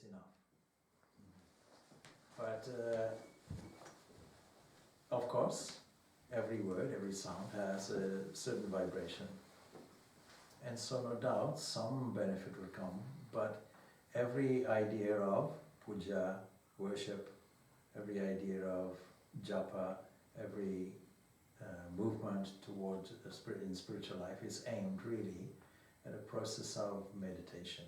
it's enough. But of course, every word, every sound has a certain vibration. And so no doubt some benefit will come, but every idea of puja, worship, every idea of japa, every movement towards a spirit in spiritual life is aimed really at a process of meditation,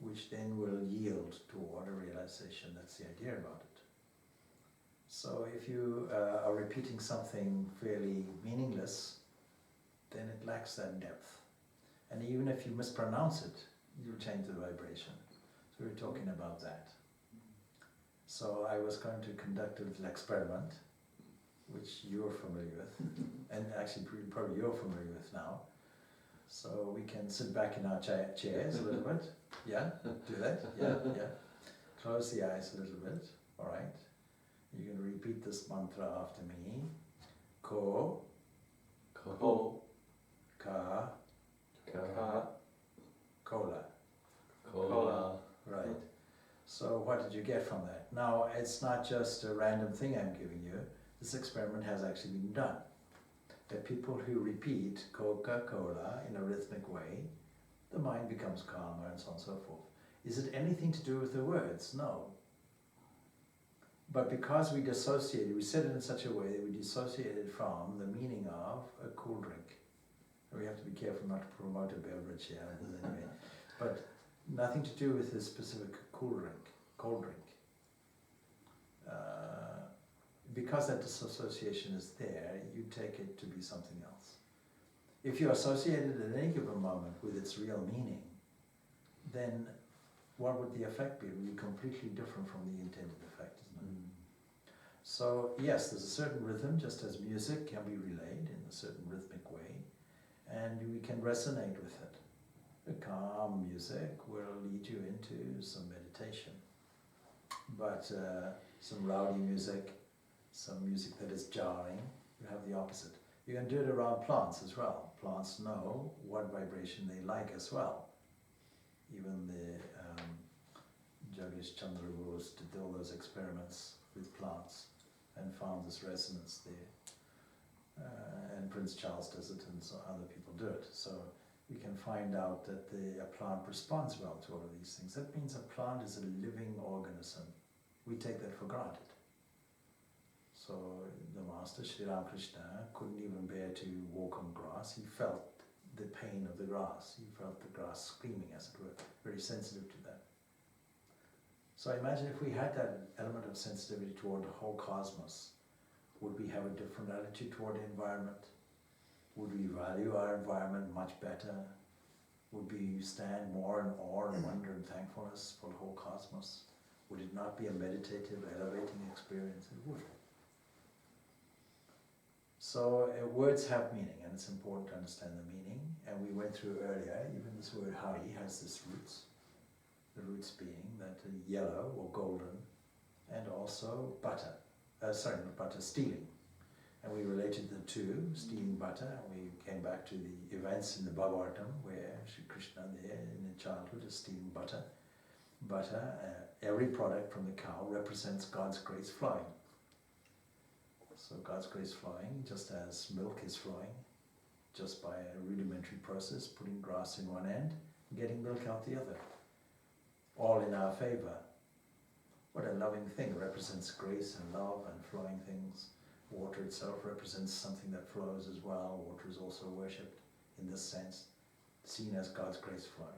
which then will yield toward a realization. That's the idea about it. So if you are repeating something fairly meaningless, then it lacks that depth. And even if you mispronounce it, you'll change the vibration. So we're talking about that. So I was going to conduct a little experiment, which you're familiar with, and actually probably you're familiar with now. So we can sit back in our chairs a little bit. Yeah, do that. Yeah, yeah. Close the eyes a little bit. All right. You can repeat this mantra after me. Ko, Ko, ka, Ka, kola. Kola. Right. So what did you get from that? Now, it's not just a random thing I'm giving you. This experiment has actually been done. That people who repeat Coca-Cola in a rhythmic way, the mind becomes calmer and so on and so forth. Is it anything to do with the words? No. But because we dissociate, we said it in such a way that we dissociate it from the meaning of a cool drink. We have to be careful not to promote a beverage here, anyway. But nothing to do with a specific cold drink. Because that disassociation is there, you take it to be something else. If you associate it at any given moment with its real meaning, then what would the effect be? It would be completely different from the intended effect, isn't it? So yes, there's a certain rhythm, just as music can be relayed in a certain rhythmic way, and we can resonate with it. A calm music will lead you into some meditation. But some rowdy music, some music that is jarring, you have the opposite. You can do it around plants as well. Plants know what vibration they like as well. Even the Jagdish Chandra Gurus did all those experiments with plants and found this resonance there. And Prince Charles does it, and so other people do it. So we can find out that a plant responds well to all of these things. That means a plant is a living organism. We take that for granted. So the master, Sri Ramakrishna, couldn't even bear to walk on grass. He felt the pain of the grass. He felt the grass screaming, as it were, very sensitive to that. So imagine if we had that element of sensitivity toward the whole cosmos, would we have a different attitude toward the environment? Would we value our environment much better? Would we stand more in awe and wonder and thankfulness for the whole cosmos? Would it not be a meditative, elevating experience? It would. So words have meaning, and it's important to understand the meaning. And we went through earlier, even this word Hari has this roots. The roots being that yellow or golden, and also butter. Not butter, stealing. And we related the two, stealing butter, and we came back to the events in the Bhagavatam where Sri Krishna there in his childhood is stealing butter. Butter, every product from the cow represents God's grace flowing. So God's grace flowing, just as milk is flowing, just by a rudimentary process, putting grass in one end, getting milk out the other. All in our favor. What a loving thing. It represents grace and love and flowing things. Water itself represents something that flows as well. Water is also worshipped in this sense, seen as God's grace flowing.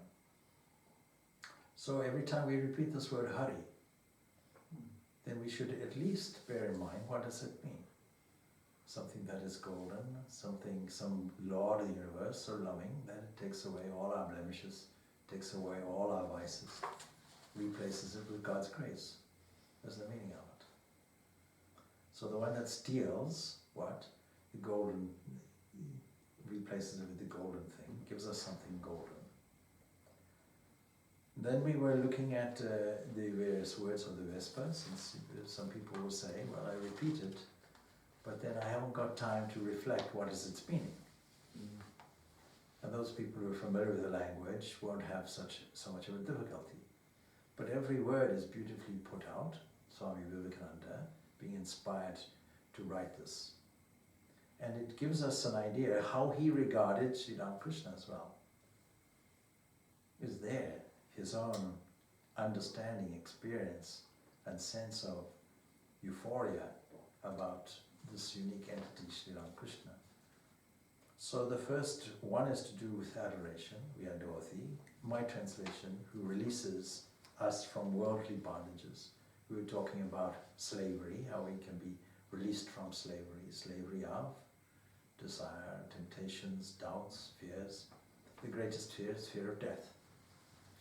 So every time we repeat this word Hari, then we should at least bear in mind, what does it mean? Something that is golden, some Lord of the universe so loving that it takes away all our blemishes, takes away all our vices, replaces it with God's grace. That's the meaning of it. So the one that steals, what? The golden, replaces it with the golden thing, gives us something golden. Then we were looking at the various words of the Vespas, and some people will say, well, I repeat it, but then I haven't got time to reflect what is its meaning. And those people who are familiar with the language won't have so much of a difficulty. But every word is beautifully put out. Swami Vivekananda being inspired to write this. And it gives us an idea how he regarded Sri Ramakrishna as well. Is there his own understanding, experience, and sense of euphoria about this unique entity, Sri Ramakrishna. So the first one is to do with adoration. We adore thee. My translation, who releases us from worldly bondages. We were talking about slavery, how we can be released from slavery. Slavery of desire, temptations, doubts, fears. The greatest fear is fear of death.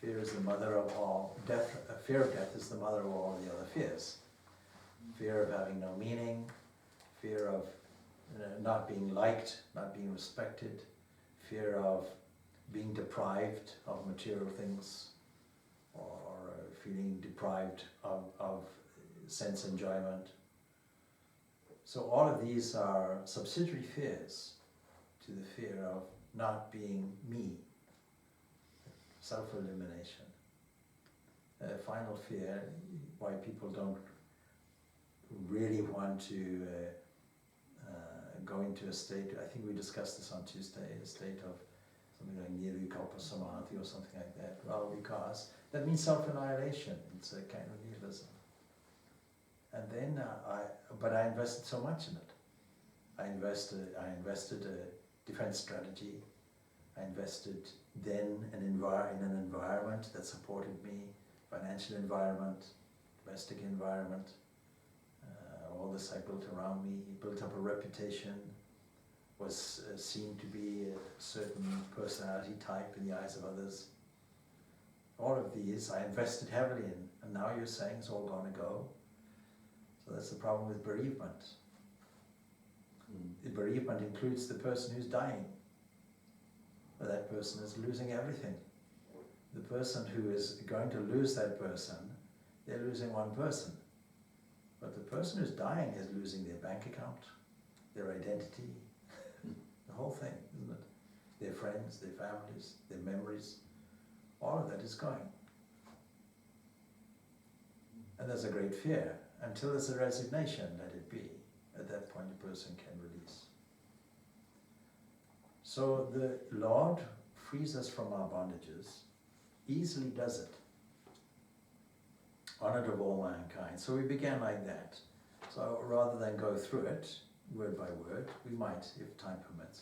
Fear is the mother of all death. Fear of death is the mother of all the other fears. Fear of having no meaning, fear of not being liked, not being respected, fear of being deprived of material things, or feeling deprived of sense enjoyment. So all of these are subsidiary fears to the fear of not being me, self-elimination. Final fear, why people don't really want to go into a state, I think we discussed this on Tuesday, a state of something like nirvikalpa samadhi or something like that. Well, because that means self-annihilation. It's a kind of nihilism. And then but I invested so much in it. I invested a defense strategy. I invested then in an environment that supported me, financial environment, domestic environment. All this I built around me, built up a reputation, was seen to be a certain personality type in the eyes of others. All of these I invested heavily in, and now you're saying it's all going to go. So that's the problem with bereavement. The bereavement includes the person who's dying. But that person is losing everything. The person who is going to lose that person, they're losing one person. But the person who's dying is losing their bank account, their identity, the whole thing, isn't it? Their friends, their families, their memories, all of that is going. And there's a great fear. Until there's a resignation, let it be. At that point a person can release. So the Lord frees us from our bondages, easily does it. Honored of all mankind. So we began like that. So rather than go through it, word by word, we might, if time permits.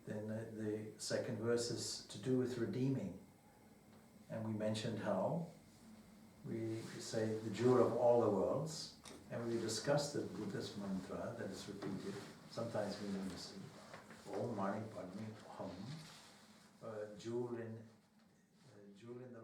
Then the second verse is to do with redeeming. And we mentioned how we say the jewel of all the worlds, and we discussed the Buddhist mantra that is repeated, sometimes meaninglessly. Om Mani Padme Hum, jewel in the